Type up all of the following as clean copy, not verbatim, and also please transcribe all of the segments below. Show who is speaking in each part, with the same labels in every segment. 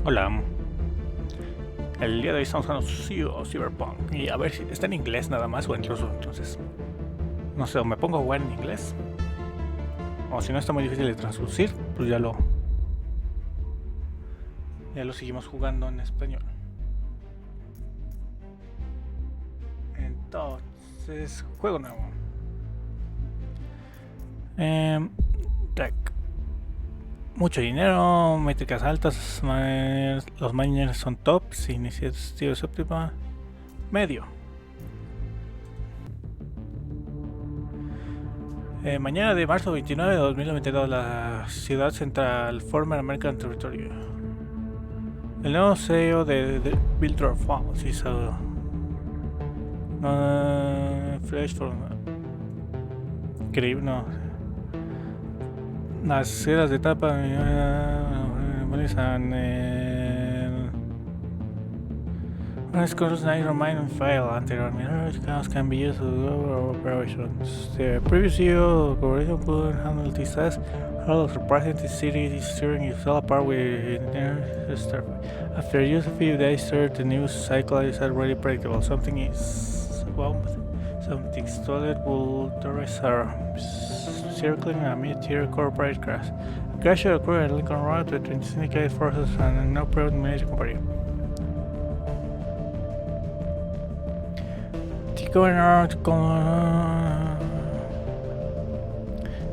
Speaker 1: Hola, el día de hoy estamos jugando cyberpunk y a ver si está en inglés nada más o en ruso, entonces no sé, o me pongo a jugar en inglés o si no está muy difícil de traducir, pues ya lo seguimos jugando en español. Entonces, juego nuevo. Tech. Mucho dinero, métricas altas, los miners son tops, iniciativas óptima, medio. Mañana de marzo 29 de 2022, la ciudad central, former American Territory. El nuevo CEO de Bildorf Farms hizo Fresh for increíble, no. Las ciudades de etapa realizan Let's close night remain and fail until accounts can be used to do operations. The previous CEO corporation could handle this task. All of the present city is steering itself apart with their staff. After use of a few days, the news cycle is already predictable. Something stolen will tourists are circling a mid-tier corporate crash. A crash occurred at Lincoln Road between syndicate forces and no private military company.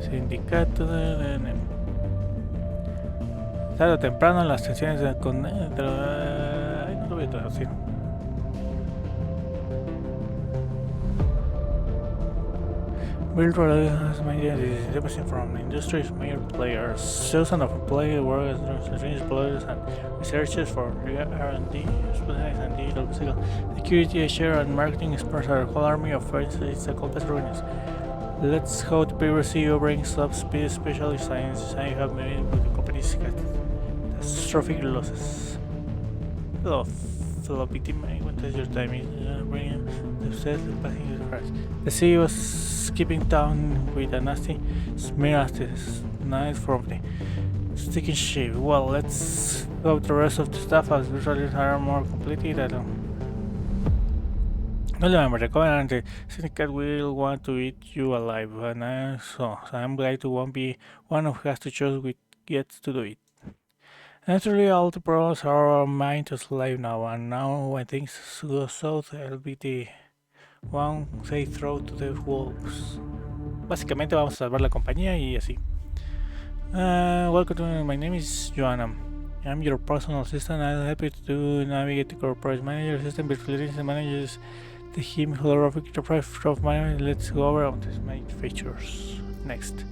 Speaker 1: Sindicato de tarde o temprano las tensiones no lo voy a traducir. Build has made from industry's major players. Thousands of employees work as employees and researchers for R&D, specialized in digital physical security, HR, and marketing experts are a whole army of firms. It's a complex ruins. Let's hope the previous CEO brings up speed, especially science. I have made with the company's catastrophic losses. Fellow victim, when does your time is bringing the set passing the crash. The CEO was keeping down with a nasty smear at this night from the sticking shape. Well, let's hope the rest of the staff as visually are more completely that no me recommend the syndicate will want to eat you alive, and so I'm glad to won't be one who has to choose which gets to do it. Naturally, all the problems are mine to slave now, and now when things go south, I'll be the one they throw to the wolves. Básicamente vamos a salvar la compañía y así. Welcome to my name is Joanna. I'm your personal assistant. I'll help you to navigate the corporate manager system. Virtualization manages the him holographic interface of manager. Let's go over on these main features. Next.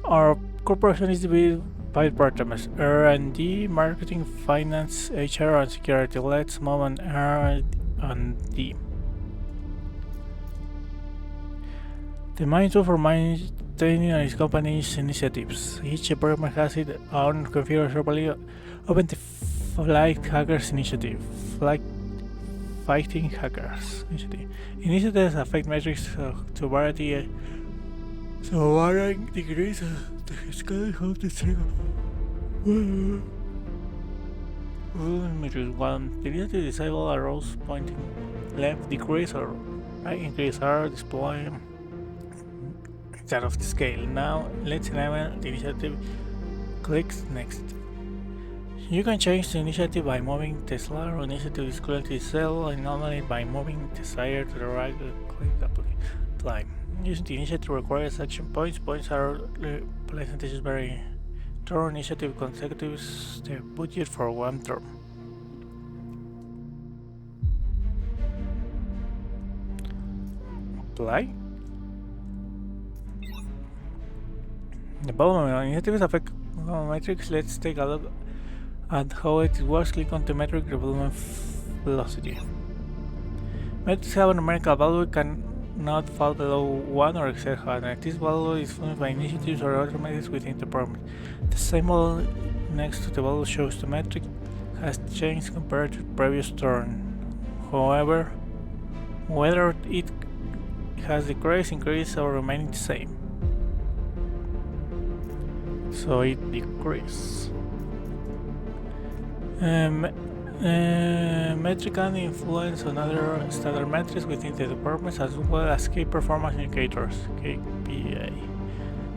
Speaker 1: Our corporation is divided by departments: R&D, marketing, finance, HR, and security. Let's move on R&D. The main tool for maintaining its company's initiatives. Each department has its own configured properly. Open the Flight Hackers Initiative. Fighting Hackers Initiative. Initiatives affect metrics to variety. So varying degrees the scale of the trigger. Metric 1. The initiative disable arrows pointing left decrease or right increase are displayed instead of the scale. Now let's enable the initiative. Click next. You can change the initiative by moving the slot or initiative is collected cell and normally by moving the desired to the right. Click apply. Using the initiative requires action points. Points are percentages vary. Turn initiative consecutives the budget for one turn. Apply. The bottom initiatives affect metrics. Let's take a look at how it works. Click on the metric development velocity. Metrics have a numerical value cannot fall below 1 or exceed 100. This value is formed by initiatives or automated within the department. The symbol next to the value shows the metric has changed compared to the previous turn. However, whether it has decreased, increased, or remained the same. So it decreases. Um, metric can influence on other standard metrics within the departments as well as key performance indicators (KPI).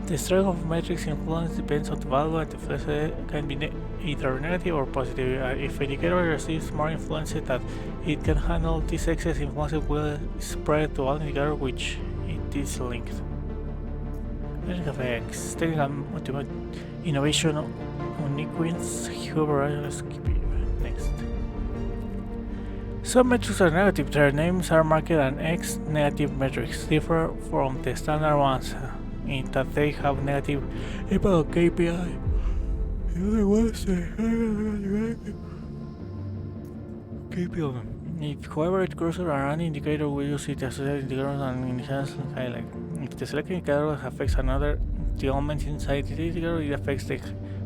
Speaker 1: The strength of metrics influence depends on the value and the flexibility can be either negative or positive. If an indicator receives more influence than it can handle, this excess influence will spread to all indicators which it is linked. Metric effects, technical innovation uniqueness, next. Some metrics are negative. Their names are marked and X negative metrics differ from the standard ones in that they have negative impact on KPI. The other ones KPI. If however it crosses an indicator, we use it to associate indicators and enhance highlight. If the selected indicator affects another, the element inside the indicator, it affects the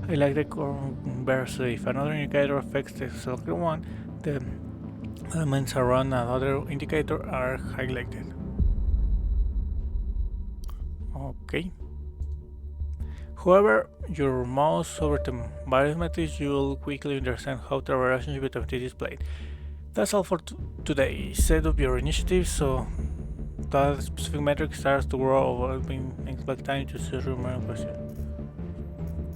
Speaker 1: highlighted conversely. If another indicator affects the selected one, the elements around another indicator are highlighted. Okay. However, your mouse over the various metrics, you'll quickly understand how the relationship between it is played. That's all for today. Set up your initiative so that specific metric starts to grow over expect time to search your main question.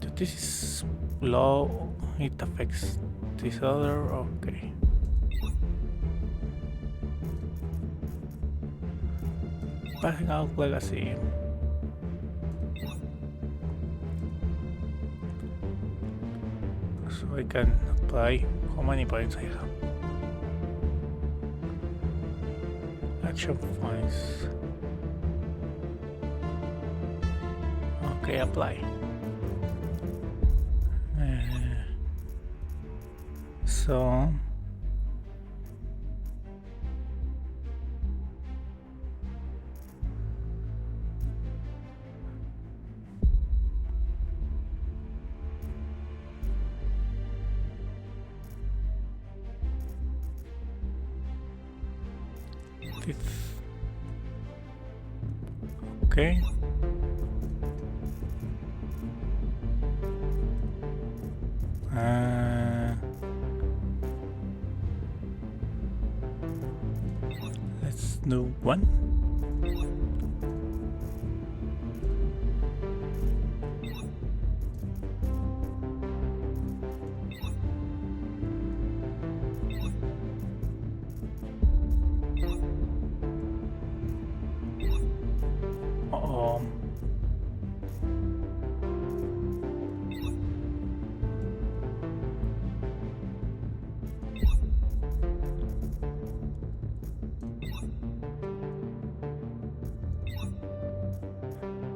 Speaker 1: So this is low, it affects this other, okay. Passing out legacy. So I can apply how many points I have. Action points. Okay, apply. So okay. Let's do one.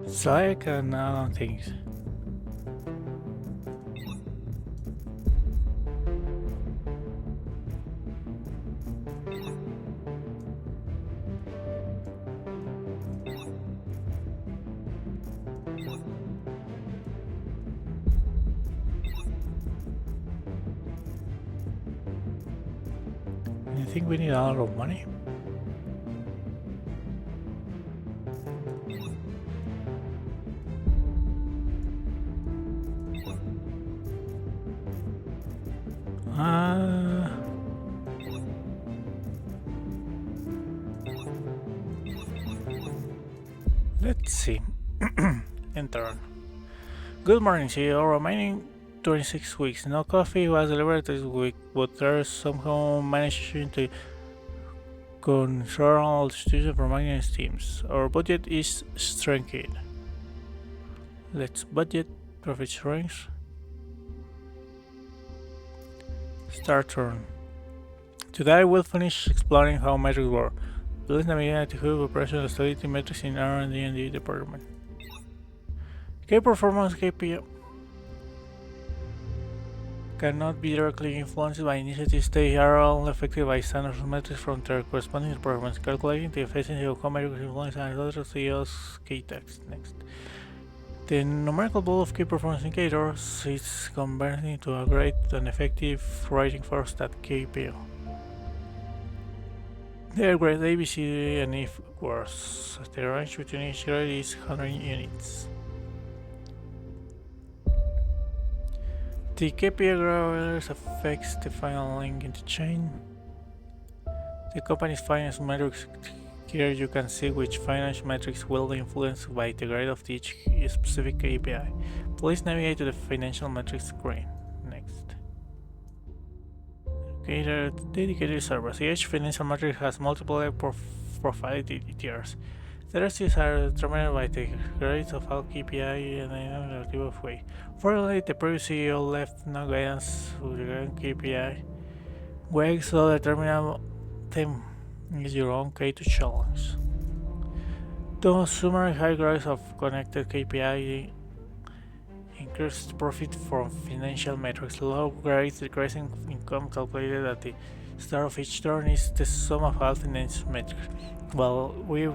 Speaker 1: So I can add on things. I think we need a lot of money. Let's see. Enter. Good morning, CEO. Remaining 26 weeks. No coffee was delivered this week, but there's somehow managing to control all institutions for maintenance teams. Our budget is shrinking. Let's budget. Profit shrinks. Start turn. Today we'll finish exploring how metrics work. Building the media to have operational stability metrics in R&D and D department. Key performance KPI cannot be directly influenced by initiatives. They are all affected by standard metrics from their corresponding departments. Calculating the efficiency of how metrics influence and other CEO's key text. Next. The numerical value of key performance indicators is converted into a great and effective rating for stat KPI. They are grade A, B, C, D, and if worse. The range between each grade is 100 units. The KPI growers affects the final link in the chain. The company's finance metrics. Here you can see which financial metrics will be influenced by the grade of each specific KPI. Please navigate to the financial metrics screen. Next. Dedicated servers. Each financial metric has multiple profile tiers. The rest are determined by the grades of all KPI in a relative way. Fortunately, the previous CEO left no guidance regarding KPI. Way so determine them is your own K to challenge. The summary high grades of connected KPI increased profit from financial metrics. Low grades decreasing income calculated at the start of each turn is the sum of all financial metrics. Well, we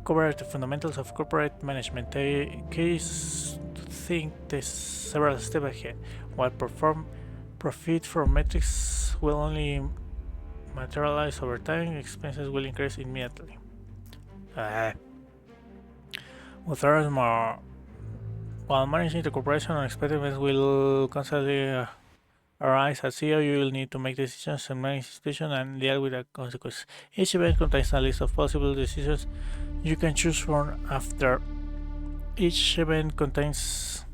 Speaker 1: covered the fundamentals of corporate management. The case to think there's several steps ahead. While profit from metrics will only materialize over time, expenses will increase immediately. With others more, while managing the corporation, unexpected events will constantly arise. As CEO, you will need to make decisions and manage situations and deal with the consequences. Each event contains a list of possible decisions you can choose from after. Each event contains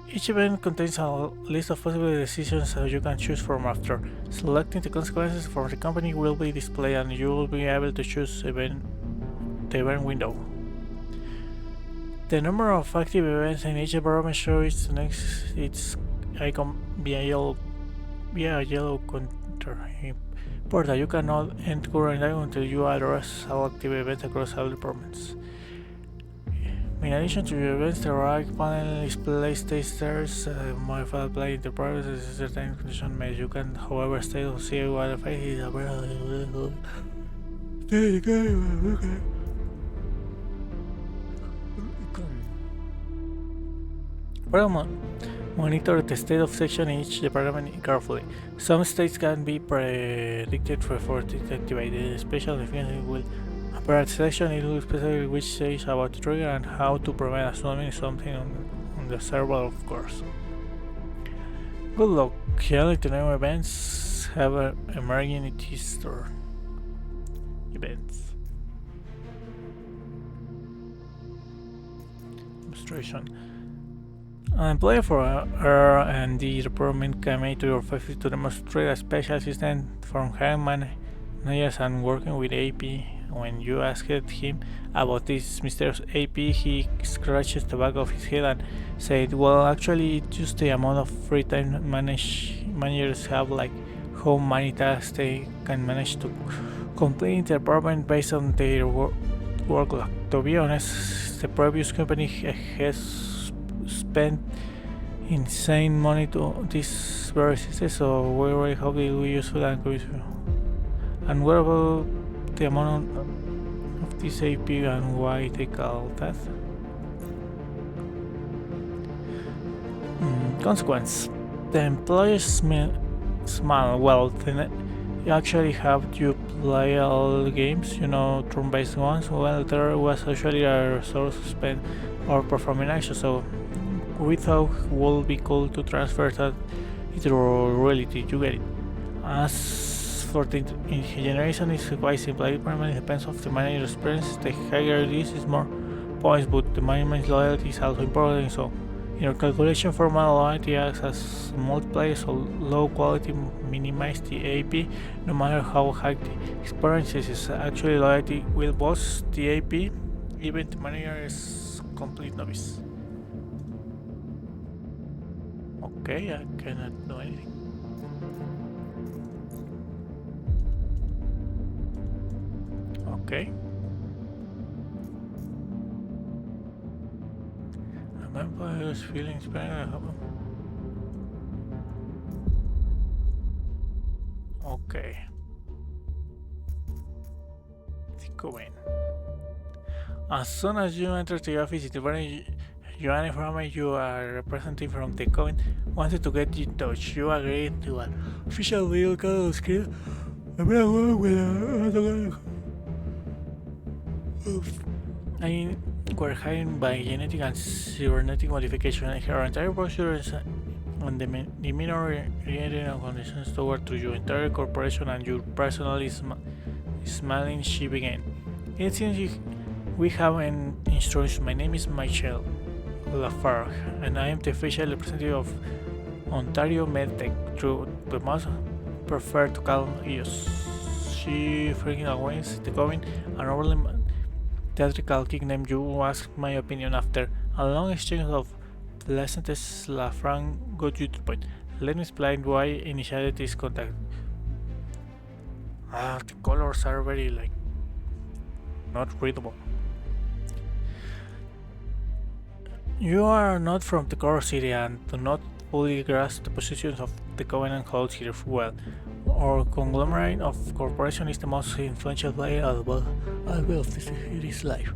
Speaker 1: each event contains a list of possible decisions you can choose from after. Selecting the consequences for the company will be displayed and you will be able to choose the event window. The number of active events in each environment shows its icon via a yellow counter. Important, you cannot end current icon until you address all active events across all departments. In addition to your events, the right panel displays testers modify applying the privacy certain condition made. You can, however, stay to see what effect is available. Monitor the state of section in each department carefully. Some states can be predicted before it activated. Special definition will appear at selection. It will specify which stage is about to trigger and how to prevent assuming something on the server, of course. Good luck. Here to new events have emerging in this store. Events. Demonstration. An employee for R&D department came to your office to demonstrate a special system for hiring managers and working with AP. When you asked him about this mysterious AP, he scratched the back of his head and said, well, actually, it's just the amount of free time managers have, like how many tasks they can manage to complete in the department based on their workload. To be honest, the previous company has spent insane money to this very system, so we really hope it will be useful and good. And what about the amount of this AP and why they call that? Consequence. The employees smile. Well, you actually have to play all the games, turn-based ones. Well, there was actually a resource spent or performing action, so we thought it would be cool to transfer that into reality. You get it. As for the generation, it's quite simple. It primarily depends on the manager's experience. The higher it is more points, but the management's loyalty is also important. So, in your calculation formula, loyalty acts as a multiplier, so low quality minimize the AP, no matter how high the experience is. Actually, loyalty will boost the AP, even the manager is complete novice. Okay, I cannot do anything. Okay. I remember I was feeling better. Okay. Let's go in. As soon as you enter the office, Joanne informed me you are a representative from the Coven wanted to get in touch. You agreed to an official video call schedule. I were hidden by genetic and cybernetic modification. Her entire posture is on the minor conditions toward to your entire corporation and your personally smiling she began. It seems we have an instruction. My name is Michelle Lafarge, and I am the official representative of Ontario MedTech. Through the most prefer to call you. She freaking awaits the going and overly theatrical kick name. You asked my opinion after a long exchange of pleasantries. Lafranc got you to the point. Let me explain why I initiated this contact. The colors are very not readable. You are not from the core city and do not fully grasp the positions of the Covenant holds here well. Our conglomerate of corporation is the most influential player of the city's life.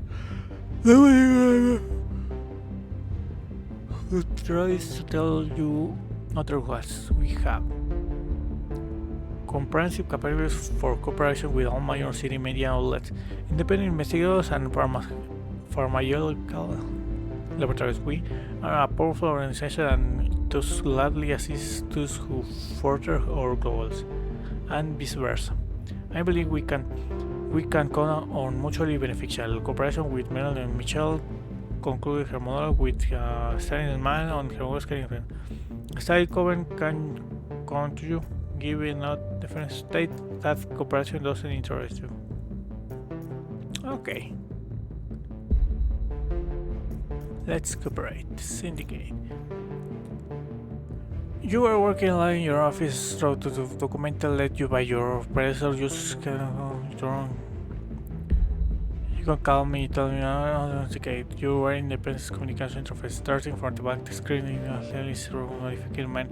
Speaker 1: The truth is to tell you otherwise. We have comprehensive capabilities for cooperation with all major city media outlets, independent investigators, and pharmaceutical laboratories. We are a powerful organization and thus gladly assist those who further our goals, and vice versa. I believe we can count on mutually beneficial cooperation with Meryl and Michelle. Concluded her monologue with a standing smile on her whiskering friend. Study Coven can come to you, given not defense state that cooperation doesn't interest you. Okay. Let's cooperate. Syndicate. You were working alone in your office through to the document led you by your predecessor. You can call me, tell me, syndicate. You were in the business communication interface, starting from the back screen in a least modified man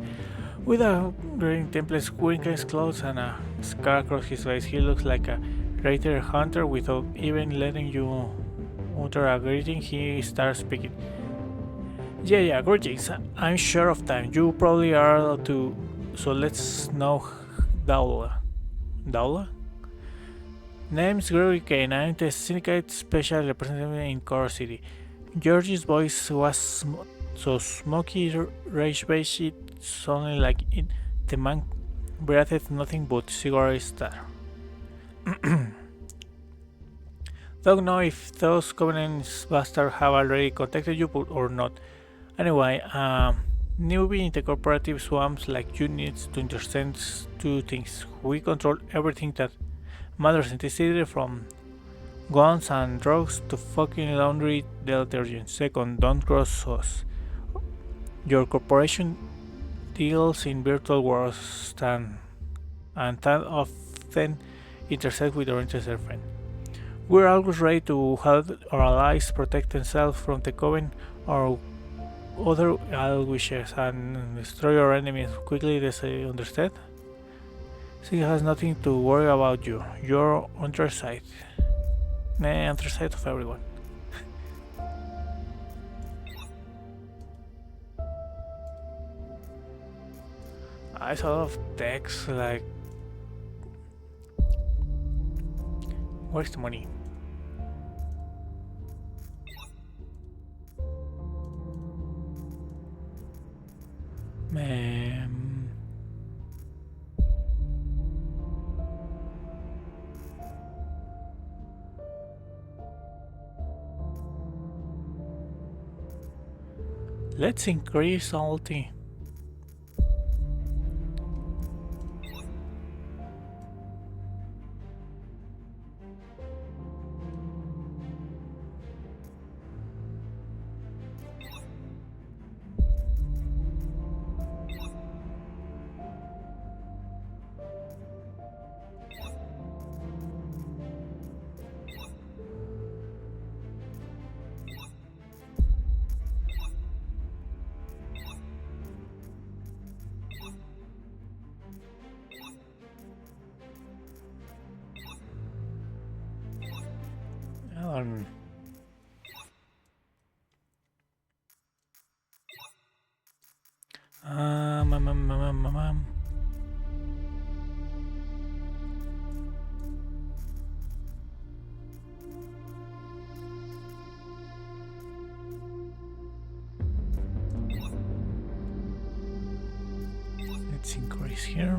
Speaker 1: with a green template, wearing his clothes and a scar across his face. He looks like a raider hunter without even letting you utter a greeting. He starts speaking. Yeah, greetings. I'm sure of time. You probably are too, so let's know Daula. Daula? Name's Gregory Kane. I'm the syndicate special representative in Core City. George's voice was so smoky, rage-based, it sounded like it. The man breathed nothing but cigarette star. Don't know if those Covenant bastards have already contacted you or not. Anyway, newbie in the corporative swamps like you needs to understand two things. We control everything that matters in the city, from guns and drugs to fucking laundry detergent. Second, don't cross us. Your corporation deals in virtual worlds and that often intersect with our interested friend. We're always ready to help our allies protect themselves from the Coven or other ill wishes and destroy our enemies quickly. They say, understand? She has nothing to worry about you. You're on their side. On the side of everyone. I saw a lot of text like, where's the money? Man. Let's increase all the. Um, um, um, um, um, um, um. this here.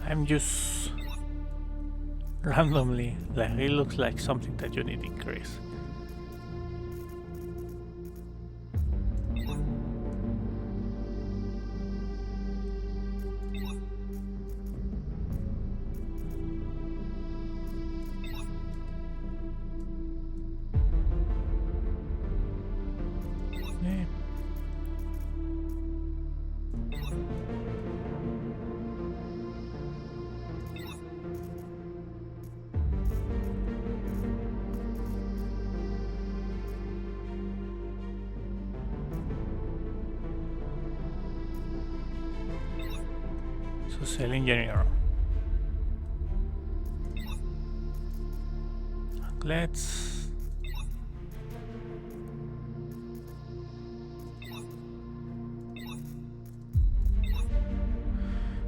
Speaker 1: I'm just randomly, like it looks like something that you need to increase. Yeah. So cell engineer. Let's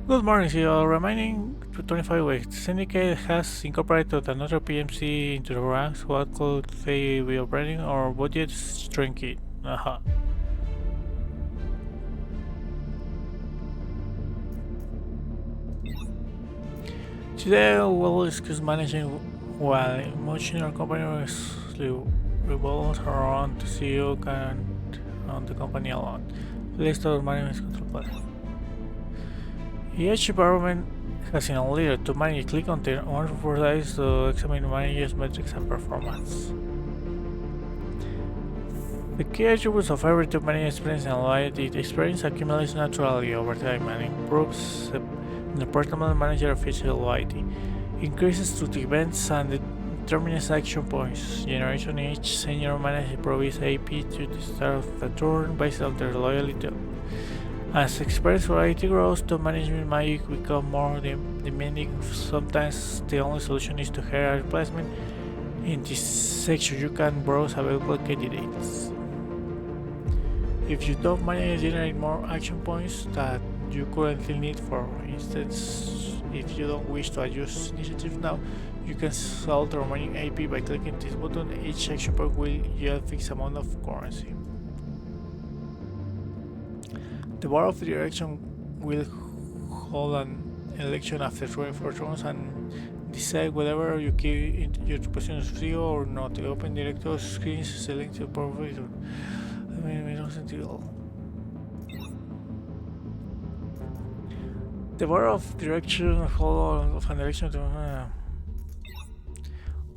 Speaker 1: good morning, CEO. Remaining to 25 weeks. Syndicate has incorporated another PMC into the ranks. What could they be operating or budget shrinking? Aha. Today we'll discuss managing while much in our company revolves around the CEO and on the company alone. Please start management control panel. Each department has a leader to manage. Click on the one for dice to examine managers' metrics and performance. The key attributes of every top manager experience and loyalty. The experience accumulates naturally over time and improves the department manager official loyalty. Increases to the events and determines action points. Generation each senior manager provides AP to the start of the turn based on their loyalty. As experience variety grows, top management might become more demanding. Sometimes the only solution is to hire a replacement. In this section, you can browse available candidates. If your top manager generate more action points that you currently need, for instance, if you don't wish to adjust initiative now, you can sell the remaining AP by clicking this button. Each action point will yield a fixed amount of currency. The board of direction will hold an election after 24 rounds and decide whether you keep your position as CEO or not. The open director screens select your profile. The board of direction hold an election to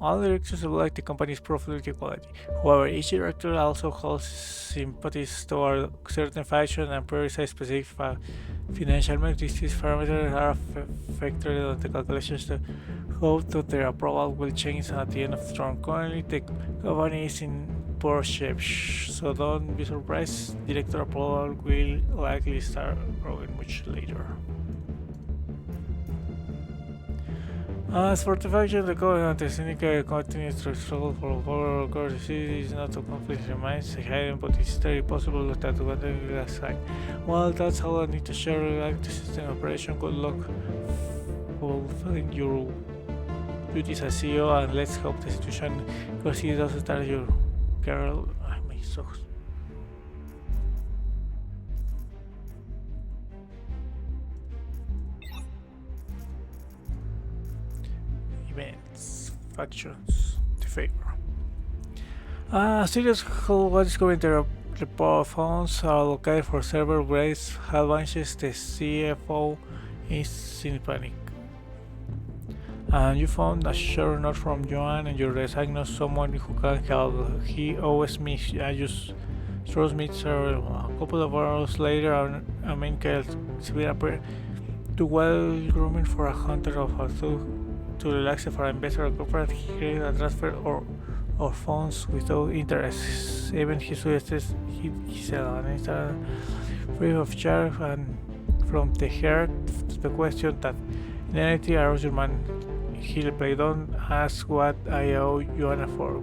Speaker 1: all directors evaluate the company's profitability quality. However, each director also holds sympathies toward certain factions and prioritizes specific financial metrics. These parameters are factored on the calculations to hope that their approval will change at the end of the term. Currently, the company is in poor shape, so don't be surprised. Director approval will likely start growing much later. As for the faction, the Covenant Syndicate continues to struggle for overall courtesy. Is not to completely remains hidden, but it's very possible that one day will assign. Well, that's all I need to share. Like the system operation. Good luck fulfilling your duties as CEO, and let's hope the situation because he doesn't start your girl. My socks. Events, factions, the favor. Serious who was discovering the report funds are allocated for server upgrades. Advances the CFO is in panic. And you found a short note from Joan and you diagnosed someone who can help. He owes me. I just trust me. A couple of hours later, a main character appeared to well grooming for a hunter of a to relax for an investor or corporate. He created a transfer or funds without interest. Even he suggests he said an instant free of charge and from the heart to the question that in reality arose your man. He replied, don't ask what I owe you for,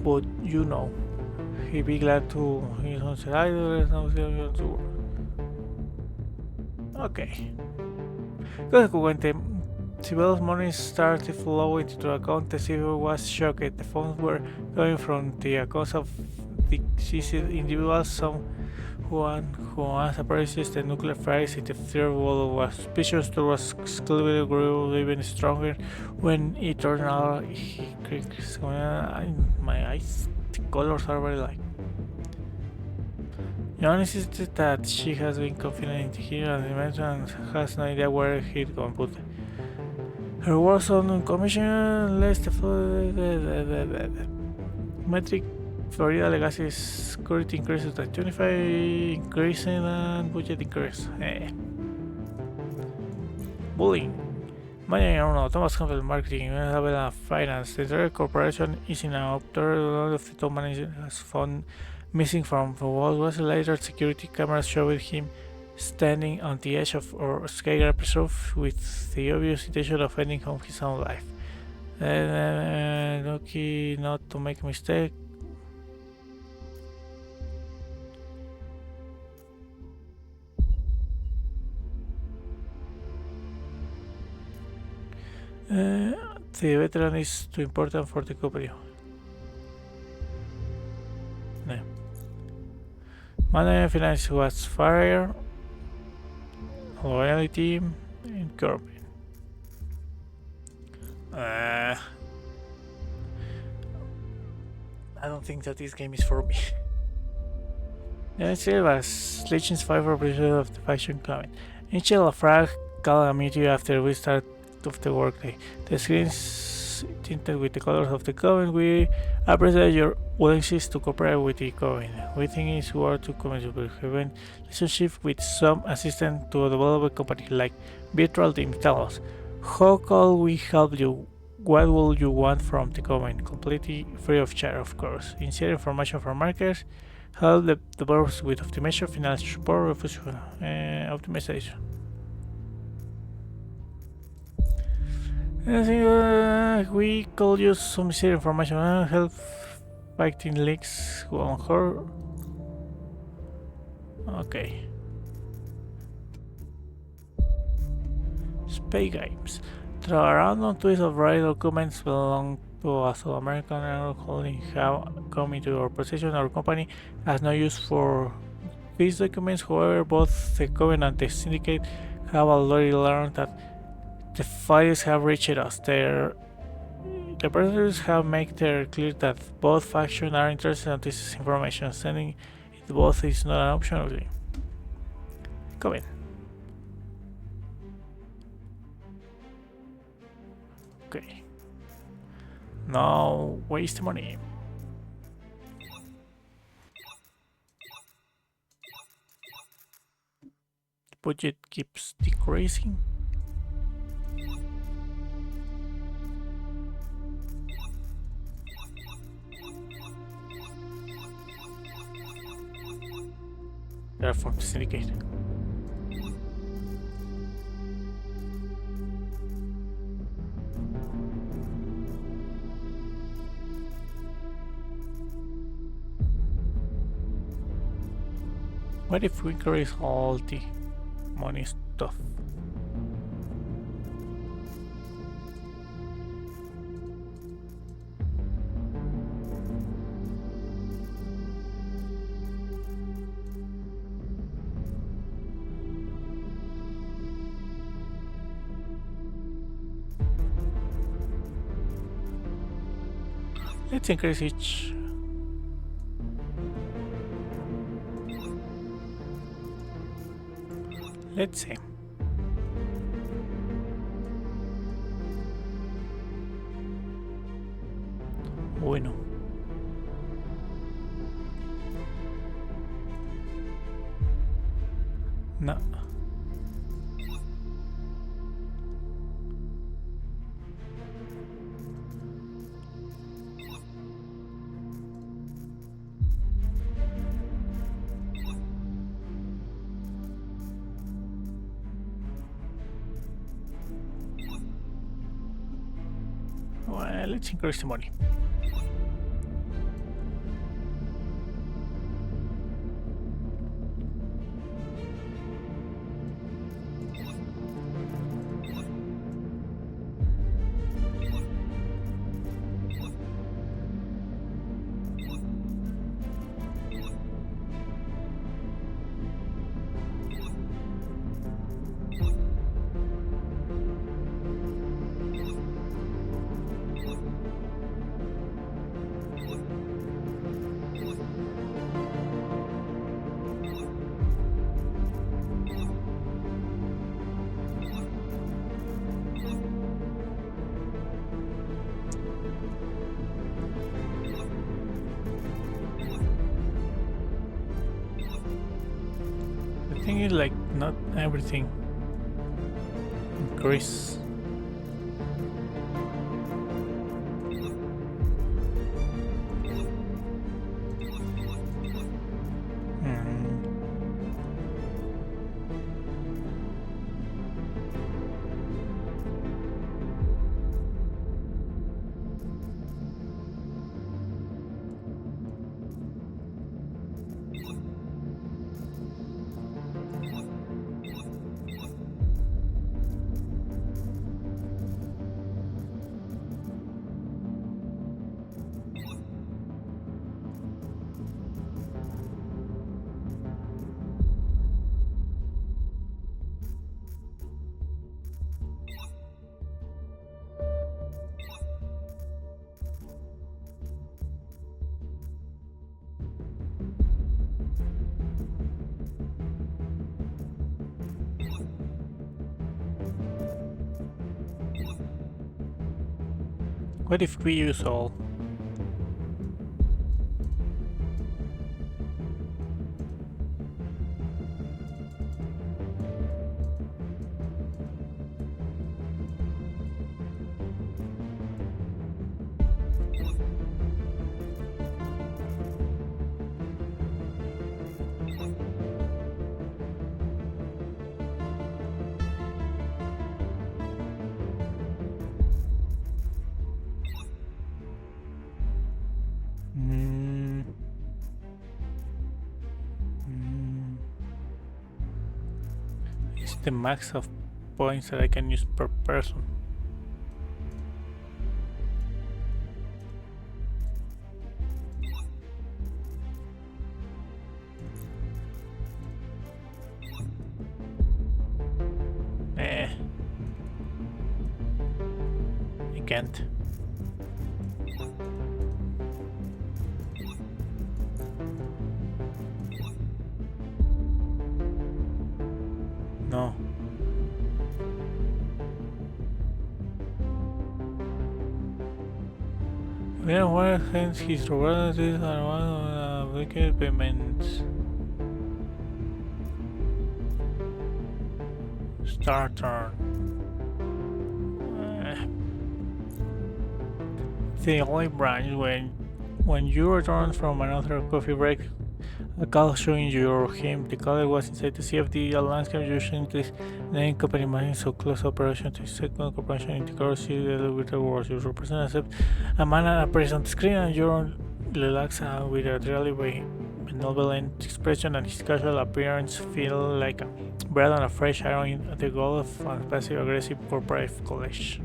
Speaker 1: but you know. He'd be glad to he's on Ok. Cosa que cuente. Sibel's money started flowing into the account. The Sibel was shocked. The funds were coming from the accounts of the deceased individuals. Someone who has appraised the nuclear fires in the third world was suspicious. There was clearly grew even stronger when it turned out he creaks. In my eyes, the colors are very light. John insisted that she has been confident in him and has no idea where he'd gone put. Her words on commission less the metric Florida legacy security increases to 25, increasing and budget increase. Bullying. Managing Arnold, Thomas Campbell Marketing, Isabella Finance. The entire corporation is in a upturn. One of the top managers has found missing from what was later security cameras showed him standing on the edge of our skyscraper preserve with the obvious intention of ending his own life. Lucky not to make a mistake. The veteran is too important for the company. No. Management finance was fire, loyalty, and corporate. I don't think that this game is for me. Next year was Legends 5 episode of the faction coming. Initial frag calamity after we start of the workday. The screens tinted with the colors of the coven. We appreciate your willingness to cooperate with the coven. We think it's worth to commence with having relationship with some assistant to develop a company like Virtual Team. Tell us, how can we help you? What will you want from the coven? Completely free of charge, of course. Insert information from markers. Help the developers with optimization, financial support, optimization. I think we could use some serious information and help fighting leaks on her. Okay. Spy games. Through a random twist of right documents belong to a South American holding have come into our possession. Our company has no use for these documents. However, both the Covenant and the Syndicate have already learned that the files have reached us. The representatives have made it clear that both factions are interested in this information. Sending it both is not an option. Come in. Okay. Now waste money. The budget keeps decreasing. Therefore, the syndicate. What if we increase all the money stuff? Let's increase each. Let's see. Bueno. No. Well, let's increase the money. thing is like not everything increase. Hmm. What if we use all? Mm, mm, it's the max of points that I can use per person. Eh, I can't. No. Well, what hence his royalties are one of the wicked payments. Start turn. Eh, the only branch when you return from another coffee break, a call showing you or him the caller was inside the CFD landscape using this name company managing so close operation to second corporation in the core city with the words you represent accept a man appears on the screen and you're relaxed with a really benevolent expression and his casual appearance feel like a bread on a fresh iron at the goal of a passive aggressive corporate college.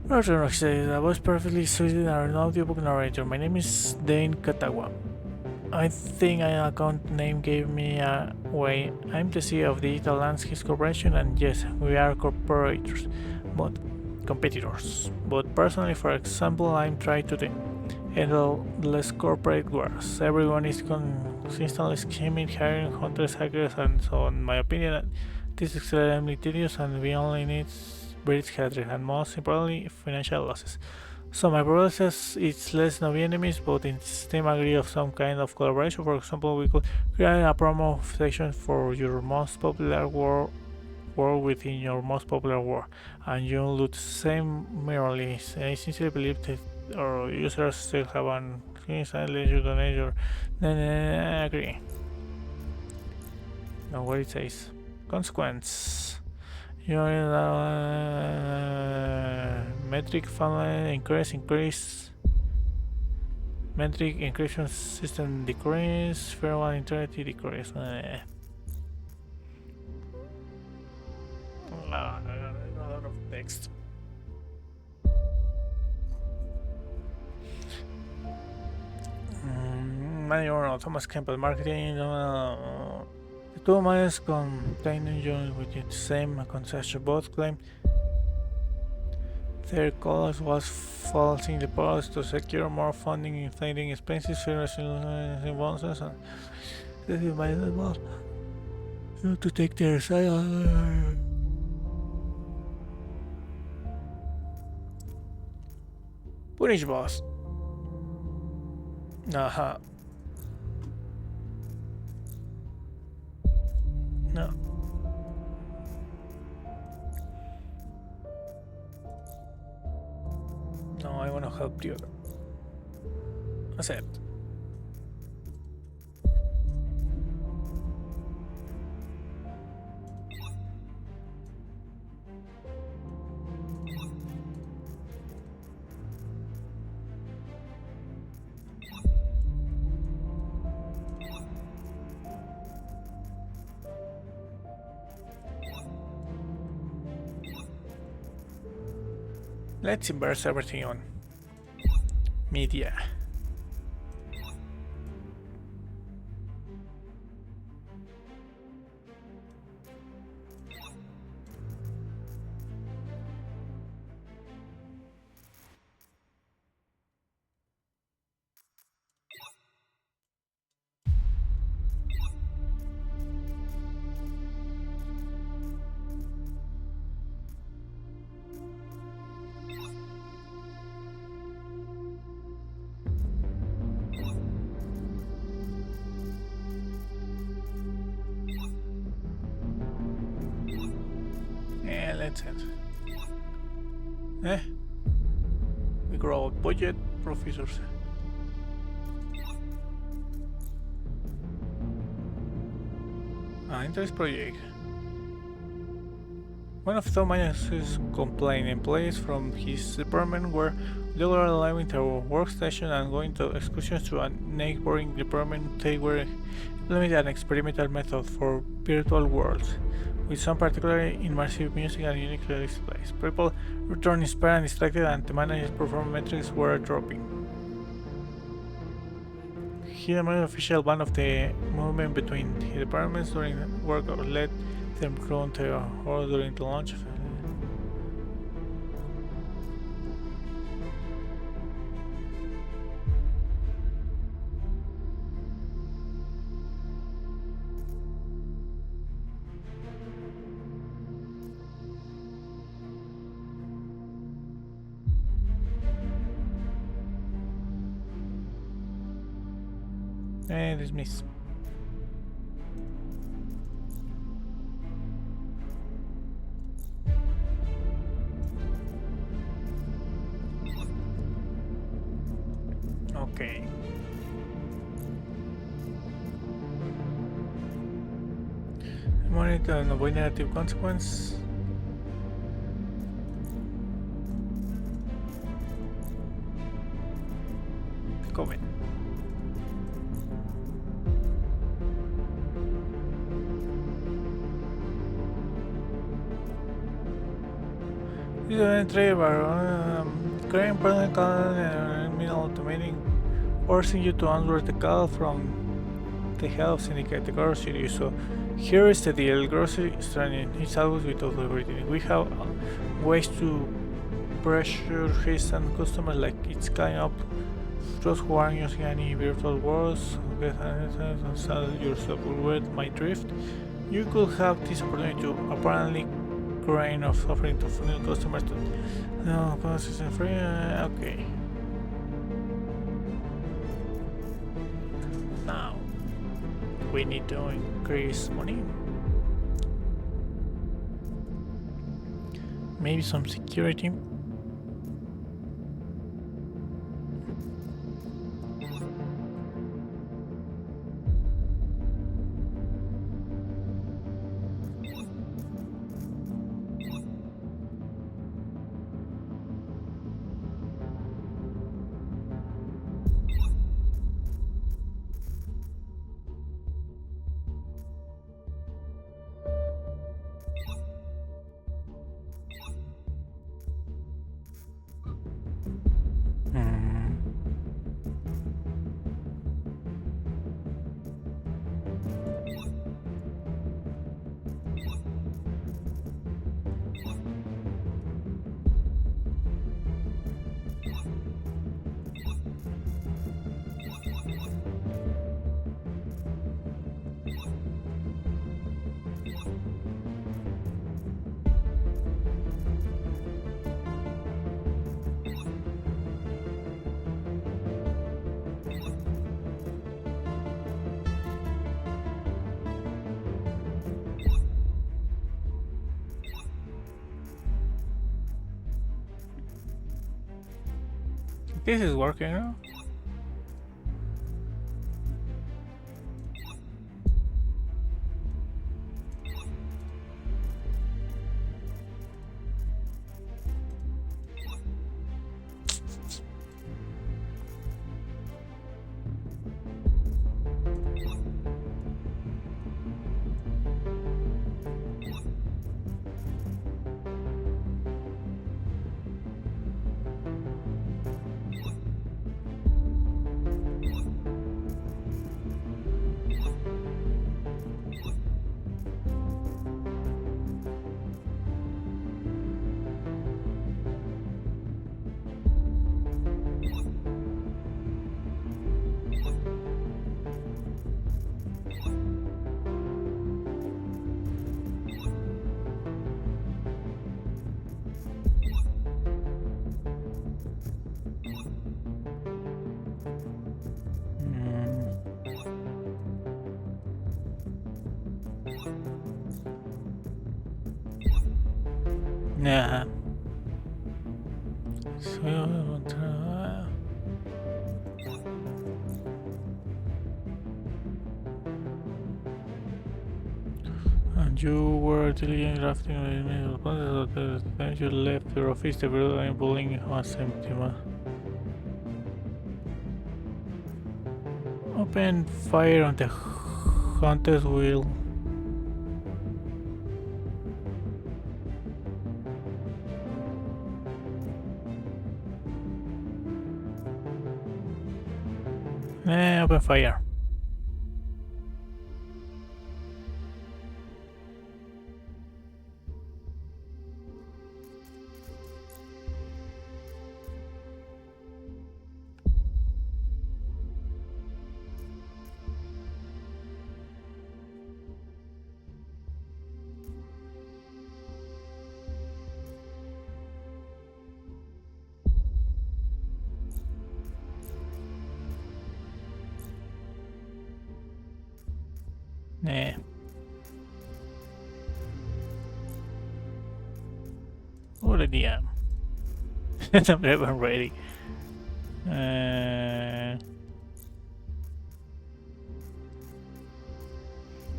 Speaker 1: Roger says, I was perfectly suited an audiobook narrator. My name is Dane Katawa. I think an account name gave me away. I'm the CEO of Digital Landscapes Corporation, and yes, we are corporators, but competitors. But personally, for example, I'm trying to handle less corporate wars. Everyone is consistently scheming, hiring hunters, hackers, and so on. In my opinion, this is extremely tedious, and we only need breeds hatred, and most importantly, financial losses. So my brother says it's less no enemies, but instead agree of some kind of collaboration. For example, we could create a promo section for your most popular war within your most popular war, and you loot the same merely. I sincerely believe that our users still have an unless you donate your. Agree. Now what it says. Consequence. Your metric family increase. Metric encryption system decrease. Fair one integrity decrease. A lot of text. Manual Thomas Campbell marketing. The two models contain engines with the same conception. Both claim their cause was falsing the products to secure more funding, inflating expenses, financial bonuses, and this is my well to take their side. Punish boss. Aha. No, no, I wanna help the other. Accept. Let's inverse everything on media. And let's end. We grow budget, professors. Interest project. One of Thomas's complaint employees from his department were regularly leaving their workstation and going to excursions to a neighboring department. They were implementing an experimental method for virtual worlds, with some particularly immersive music and unique displays. People returned inspired and distracted, and the manager's performance metrics were dropping. He demanded official ban of the movement between the departments during work or let them run the or during the lunch. And dismiss. Okay. Monitor and avoid negative consequence. Comment. This is an entry about creating personal call and middle automating, forcing you to answer the call from the head of syndicate, the grocery. So here is the deal. Grocery stranding is always without everything. We have ways to pressure his and customers like it's kind of those who aren't using any virtual worlds. Get and sell yourself with my drift. You could have this opportunity to apparently grain of offering to new customers to no cost free. Okay. Now we need to increase money. Maybe some security. This is working, no? Yeah. And you were dealing drafting the time you left your office, the building was empty. Open fire on the hunter's wheel. Open fire. Nah. Already am. I'm never ready.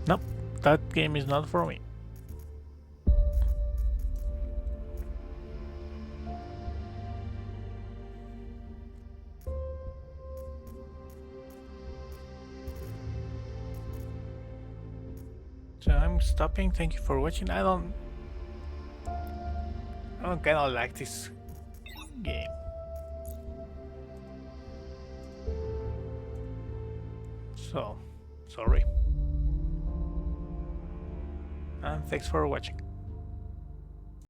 Speaker 1: Nope, that game is not for me. So I'm stopping. Thank you for watching. I don't kind of like this game. So, sorry. And thanks for watching.